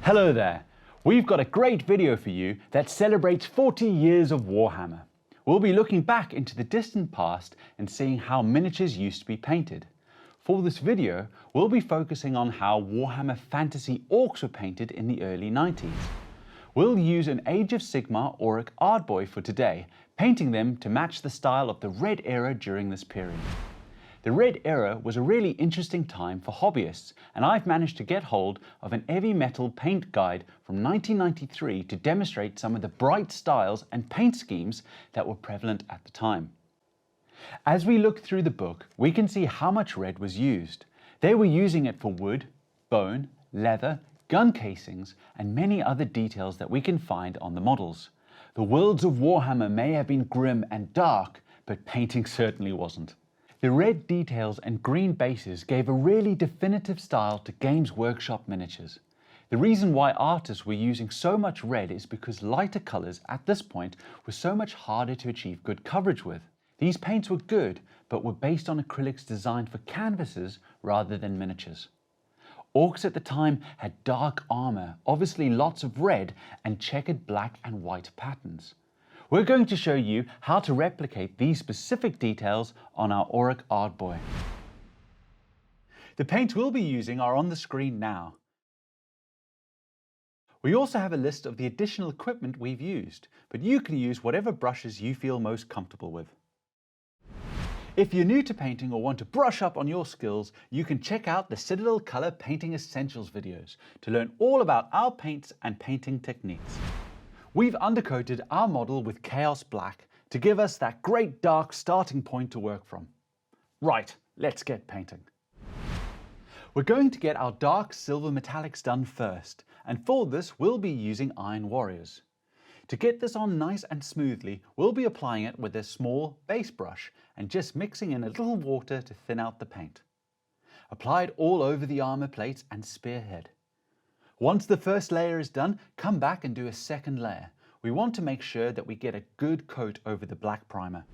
Hello there! We've got a great video for you that celebrates 40 years of Warhammer. We'll be looking back into the distant past and seeing how miniatures used to be painted. For this video, we'll be focusing on how Warhammer Fantasy Orcs were painted in the early 90s. We'll use an Age of Sigmar Auric Ardboi for today, painting them to match the style of the Red Era during this period. The Red Era was a really interesting time for hobbyists, and I've managed to get hold of an heavy metal paint guide from 1993 to demonstrate some of the bright styles and paint schemes that were prevalent at the time. As we look through the book, we can see how much red was used. They were using it for wood, bone, leather, gun casings, and many other details that we can find on the models. The worlds of Warhammer may have been grim and dark, but painting certainly wasn't. The red details and green bases gave a really definitive style to Games Workshop miniatures. The reason why artists were using so much red is because lighter colours at this point were so much harder to achieve good coverage with. These paints were good, but were based on acrylics designed for canvases rather than miniatures. Orcs at the time had dark armour, obviously lots of red, and checkered black and white patterns. We're going to show you how to replicate these specific details on our Auric Ardboi. The paints we'll be using are on the screen now. We also have a list of the additional equipment we've used, but you can use whatever brushes you feel most comfortable with. If you're new to painting or want to brush up on your skills, you can check out the Citadel Color Painting Essentials videos to learn all about our paints and painting techniques. We've undercoated our model with Chaos Black to give us that great dark starting point to work from. Right, let's get painting. We're going to get our dark silver metallics done first, and for this we'll be using Iron Warriors. To get this on nice and smoothly, we'll be applying it with a small base brush and just mixing in a little water to thin out the paint. Apply it all over the armor plates and spearhead. Once the first layer is done, come back and do a second layer. We want to make sure that we get a good coat over the black primer.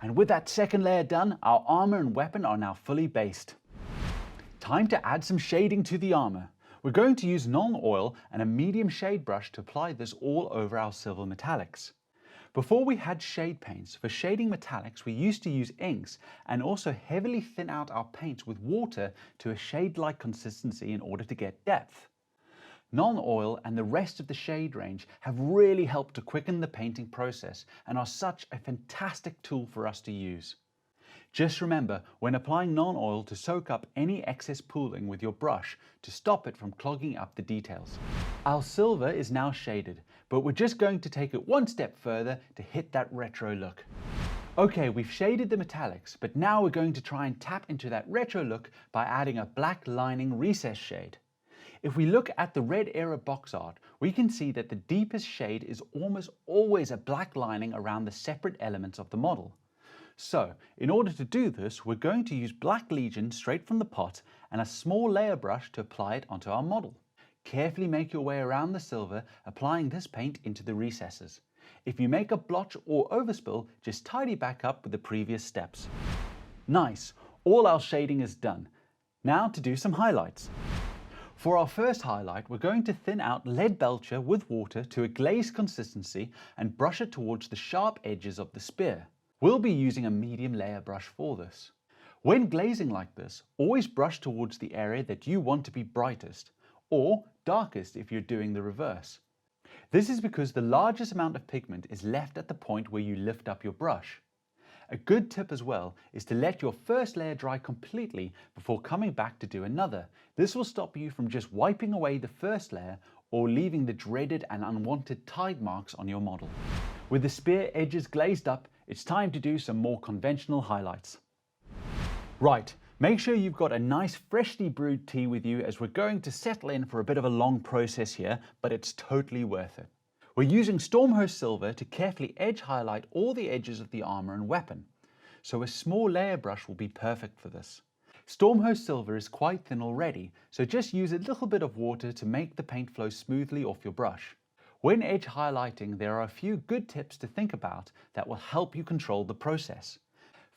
And with that second layer done, our armor and weapon are now fully based. Time to add some shading to the armor. We're going to use Nuln Oil and a medium shade brush to apply this all over our silver metallics. Before we had shade paints, for shading metallics we used to use inks and also heavily thin out our paints with water to a shade-like consistency in order to get depth. Nuln Oil and the rest of the shade range have really helped to quicken the painting process and are such a fantastic tool for us to use. Just remember, when applying Nuln Oil, to soak up any excess pooling with your brush to stop it from clogging up the details. Our silver is now shaded, but we're just going to take it one step further to hit that retro look. Okay, we've shaded the metallics, but now we're going to try and tap into that retro look by adding a black lining recess shade. If we look at the Red Era box art, we can see that the deepest shade is almost always a black lining around the separate elements of the model. So, in order to do this, we're going to use Black Legion straight from the pot and a small layer brush to apply it onto our model. Carefully make your way around the silver, applying this paint into the recesses. If you make a blotch or overspill, just tidy back up with the previous steps. Nice, all our shading is done. Now to do some highlights. For our first highlight, we're going to thin out Leadbelcher with water to a glazed consistency and brush it towards the sharp edges of the spear. We'll be using a medium layer brush for this. When glazing like this, always brush towards the area that you want to be brightest, or darkest if you're doing the reverse. This is because the largest amount of pigment is left at the point where you lift up your brush. A good tip as well is to let your first layer dry completely before coming back to do another. This will stop you from just wiping away the first layer or leaving the dreaded and unwanted tide marks on your model. With the spear edges glazed up, it's time to do some more conventional highlights. Right, make sure you've got a nice freshly brewed tea with you, as we're going to settle in for a bit of a long process here, but it's totally worth it. We're using Stormhost Silver to carefully edge highlight all the edges of the armor and weapon, so a small layer brush will be perfect for this. Stormhost Silver is quite thin already, so just use a little bit of water to make the paint flow smoothly off your brush. When edge highlighting, there are a few good tips to think about that will help you control the process.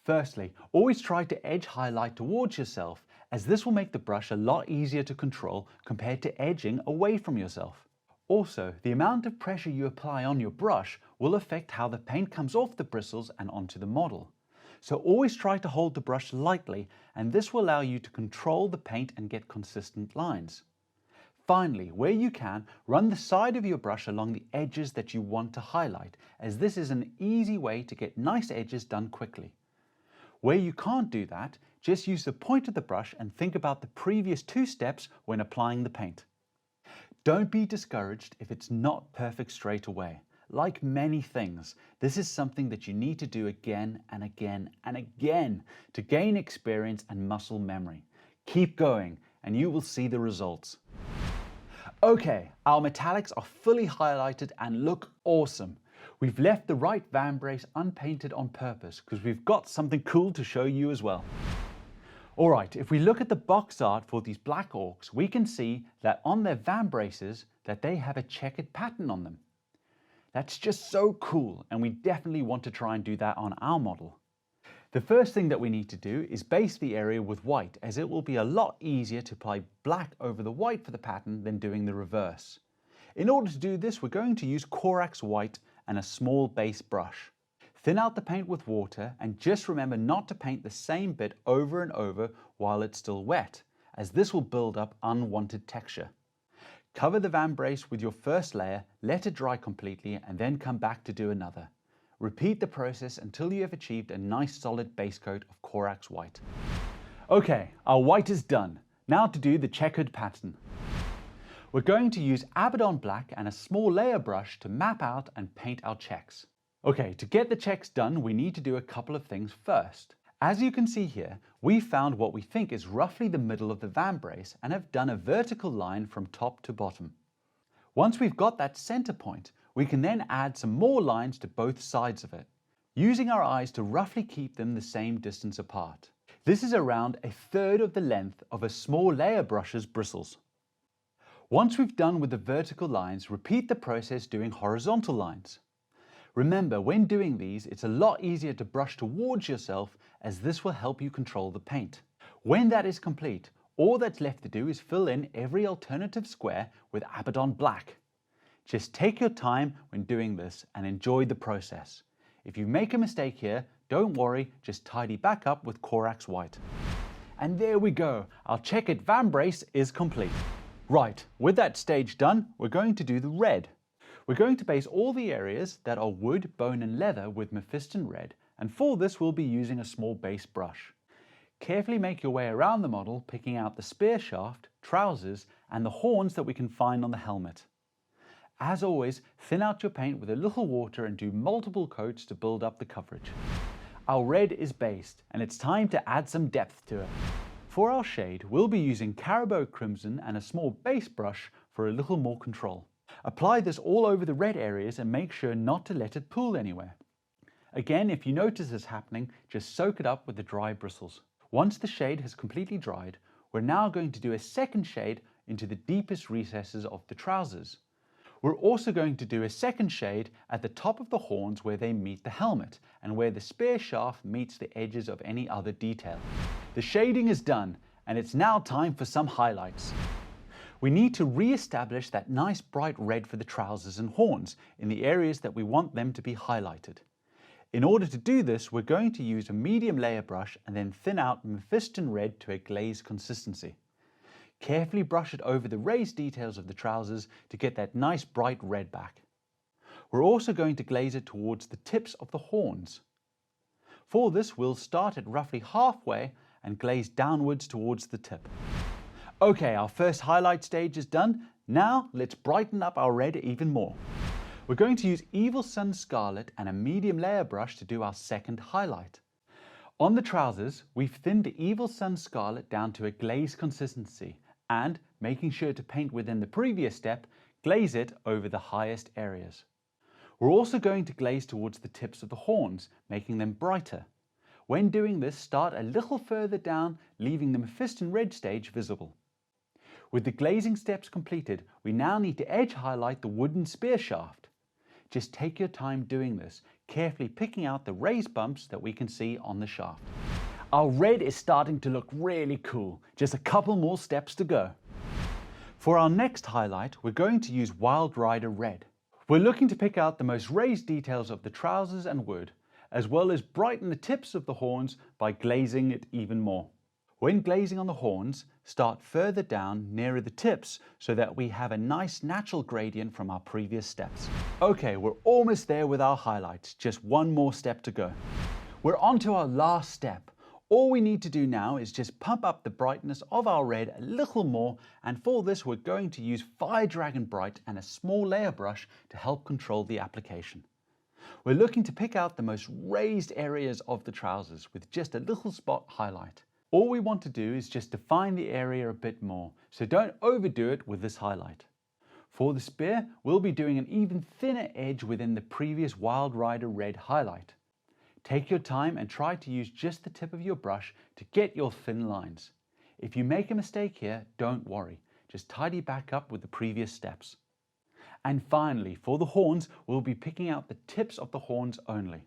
Firstly, always try to edge highlight towards yourself as this will make the brush a lot easier to control compared to edging away from yourself. Also, the amount of pressure you apply on your brush will affect how the paint comes off the bristles and onto the model. So always try to hold the brush lightly, and this will allow you to control the paint and get consistent lines. Finally, where you can, run the side of your brush along the edges that you want to highlight, as this is an easy way to get nice edges done quickly. Where you can't do that, just use the point of the brush and think about the previous 2 steps when applying the paint. Don't be discouraged if it's not perfect straight away. Like many things, this is something that you need to do again and again and again to gain experience and muscle memory. Keep going and you will see the results. Okay, our metallics are fully highlighted and look awesome. We've left the right vambrace unpainted on purpose because we've got something cool to show you as well. Alright, if we look at the box art for these black orcs, we can see that on their vambraces that they have a checkered pattern on them. That's just so cool, and we definitely want to try and do that on our model. The first thing that we need to do is base the area with white, as it will be a lot easier to apply black over the white for the pattern than doing the reverse. In order to do this, we're going to use Corax White and a small base brush. Thin out the paint with water, and just remember not to paint the same bit over and over while it's still wet, as this will build up unwanted texture. Cover the vambrace with your first layer, let it dry completely, and then come back to do another. Repeat the process until you have achieved a nice solid base coat of Corax White. Okay, our white is done. Now to do the checkered pattern. We're going to use Abaddon Black and a small layer brush to map out and paint our checks. Okay, to get the checks done, we need to do a couple of things first. As you can see here, we found what we think is roughly the middle of the vambrace and have done a vertical line from top to bottom. Once we've got that center point, we can then add some more lines to both sides of it, using our eyes to roughly keep them the same distance apart. This is around 1/3 of the length of a small layer brush's bristles. Once we've done with the vertical lines, repeat the process doing horizontal lines. Remember, when doing these, it's a lot easier to brush towards yourself, as this will help you control the paint. When that is complete, all that's left to do is fill in every alternative square with Abaddon Black. Just take your time when doing this and enjoy the process. If you make a mistake here, don't worry, just tidy back up with Corax White. And there we go, our checkered vambrace is complete. Right, with that stage done, we're going to do the red. We're going to base all the areas that are wood, bone and leather with Mephiston Red, and for this we'll be using a small base brush. Carefully make your way around the model, picking out the spear shaft, trousers and the horns that we can find on the helmet. As always, thin out your paint with a little water and do multiple coats to build up the coverage. Our red is based, and it's time to add some depth to it. For our shade, we'll be using Caribou Crimson and a small base brush for a little more control. Apply this all over the red areas and make sure not to let it pool anywhere. Again, if you notice this happening, just soak it up with the dry bristles. Once the shade has completely dried, we're now going to do a second shade into the deepest recesses of the trousers. We're also going to do a second shade at the top of the horns where they meet the helmet and where the spear shaft meets the edges of any other detail. The shading is done, and it's now time for some highlights. We need to re-establish that nice bright red for the trousers and horns in the areas that we want them to be highlighted. In order to do this, we're going to use a medium layer brush and then thin out Mephiston Red to a glaze consistency. Carefully brush it over the raised details of the trousers to get that nice bright red back. We're also going to glaze it towards the tips of the horns. For this, we'll start at roughly halfway and glaze downwards towards the tip. Okay, our first highlight stage is done. Now let's brighten up our red even more. We're going to use Evil Sunz Scarlet and a medium layer brush to do our second highlight. On the trousers, we've thinned the Evil Sunz Scarlet down to a glaze consistency and, making sure to paint within the previous step, glaze it over the highest areas. We're also going to glaze towards the tips of the horns, making them brighter. When doing this, start a little further down, leaving the Mephiston Red stage visible. With the glazing steps completed, we now need to edge highlight the wooden spear shaft. Just take your time doing this, carefully picking out the raised bumps that we can see on the shaft. Our red is starting to look really cool. Just a couple more steps to go. For our next highlight, we're going to use Wild Rider Red. We're looking to pick out the most raised details of the trousers and wood, as well as brighten the tips of the horns by glazing it even more. When glazing on the horns, start further down nearer the tips so that we have a nice natural gradient from our previous steps. Okay, we're almost there with our highlights, just one more step to go. We're on to our last step. All we need to do now is just pump up the brightness of our red a little more, and for this we're going to use Fire Dragon Bright and a small layer brush to help control the application. We're looking to pick out the most raised areas of the trousers with just a little spot highlight. All we want to do is just define the area a bit more, so don't overdo it with this highlight. For the spear, we'll be doing an even thinner edge within the previous Wild Rider Red highlight. Take your time and try to use just the tip of your brush to get your thin lines. If you make a mistake here, don't worry. Just tidy back up with the previous steps. And finally, for the horns, we'll be picking out the tips of the horns only.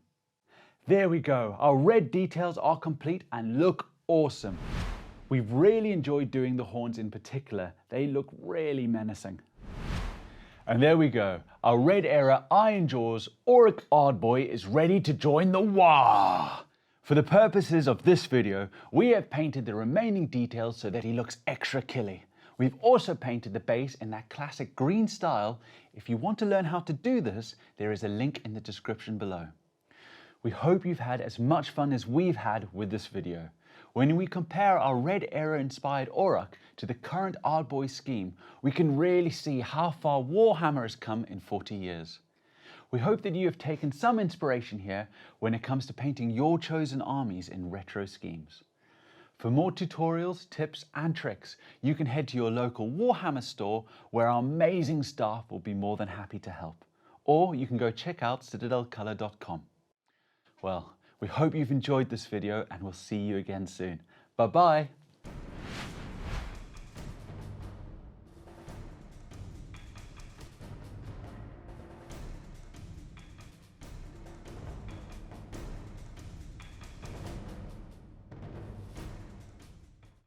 There we go. Our red details are complete and look awesome. We've really enjoyed doing the horns in particular. They look really menacing. And there we go. Our Red Era Iron Jaws Auric Ardboy is ready to join the WAH! For the purposes of this video, we have painted the remaining details so that he looks extra killy. We've also painted the base in that classic green style. If you want to learn how to do this, there is a link in the description below. We hope you've had as much fun as we've had with this video. When we compare our Red Era inspired Auroch to the current Ardboy scheme, we can really see how far Warhammer has come in 40 years. We hope that you have taken some inspiration here when it comes to painting your chosen armies in retro schemes. For more tutorials, tips and tricks, you can head to your local Warhammer store where our amazing staff will be more than happy to help. Or you can go check out citadelcolor.com. Well, we hope you've enjoyed this video and we'll see you again soon. Bye bye.